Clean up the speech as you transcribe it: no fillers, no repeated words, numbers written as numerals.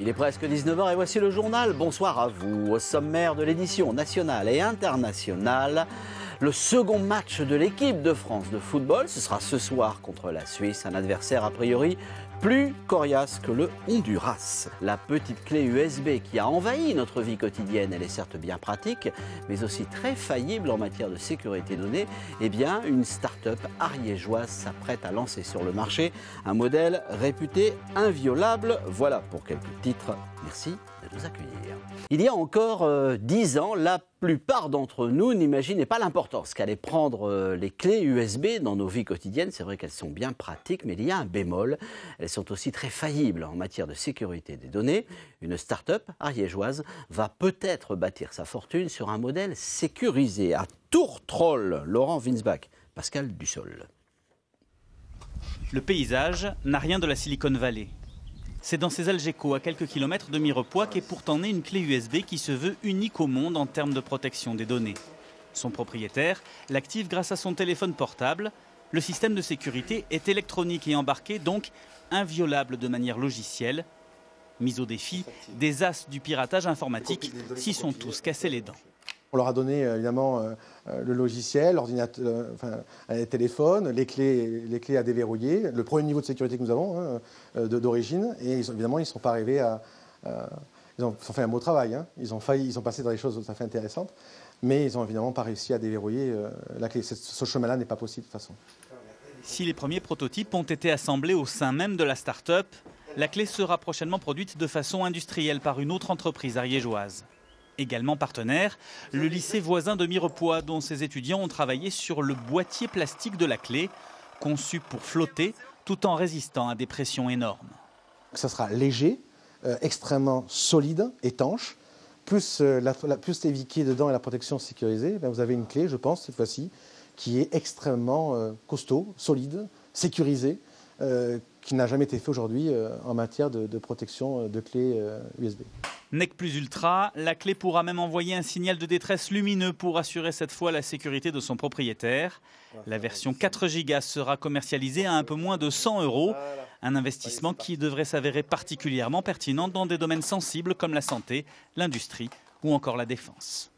Il est presque 19h et voici le journal. Bonsoir à vous. Au sommaire de l'édition nationale et internationale, le second match de l'équipe de France de football, ce sera ce soir contre la Suisse, un adversaire a priori plus coriace que le Honduras. La petite clé USB qui a envahi notre vie quotidienne, elle est certes bien pratique, mais aussi très faillible en matière de sécurité donnée. Eh bien, une start-up ariégeoise s'apprête à lancer sur le marché un modèle réputé inviolable. Voilà pour quelques titres. Merci de nous accueillir. Il y a encore 10 ans, la plupart d'entre nous n'imaginaient pas l'importance qu'allaient prendre les clés USB dans nos vies quotidiennes. C'est vrai qu'elles sont bien pratiques, mais il y a un bémol. Elles sont aussi très faillibles en matière de sécurité des données. Une start-up ariégeoise va peut-être bâtir sa fortune sur un modèle sécurisé. À Tourtroll, Laurent Winsbach, Pascal Dussol. Le paysage n'a rien de la Silicon Valley. C'est dans ces Algeco, à quelques kilomètres de Mirepoix, qu'est pourtant née une clé USB qui se veut unique au monde en termes de protection des données. Son propriétaire l'active grâce à son téléphone portable. Le système de sécurité est électronique et embarqué, donc inviolable de manière logicielle. Mis au défi, des as du piratage informatique s'y sont tous cassés les dents. On leur a donné évidemment le logiciel, l'ordinateur, les téléphones, les clés à déverrouiller, le premier niveau de sécurité que nous avons d'origine. Et évidemment, ils ne sont pas arrivés à... ils ont fait un beau travail. Ils ont passé dans des choses tout à fait intéressantes. Mais ils n'ont évidemment pas réussi à déverrouiller la clé. Ce chemin-là n'est pas possible de toute façon. Si les premiers prototypes ont été assemblés au sein même de la start-up, la clé sera prochainement produite de façon industrielle par une autre entreprise ariégeoise. Également partenaire, le lycée voisin de Mirepoix, dont ses étudiants ont travaillé sur le boîtier plastique de la clé, conçu pour flotter tout en résistant à des pressions énormes. Ça sera léger, extrêmement solide, étanche, plus les viquets dedans et la protection sécurisée, vous avez une clé, je pense, cette fois-ci, qui est extrêmement costaud, solide, sécurisée, qui n'a jamais été fait aujourd'hui en matière de protection de clés USB. NEC Plus Ultra, la clé pourra même envoyer un signal de détresse lumineux pour assurer cette fois la sécurité de son propriétaire. La version 4 Go sera commercialisée à un peu moins de 100 €, un investissement qui devrait s'avérer particulièrement pertinent dans des domaines sensibles comme la santé, l'industrie ou encore la défense.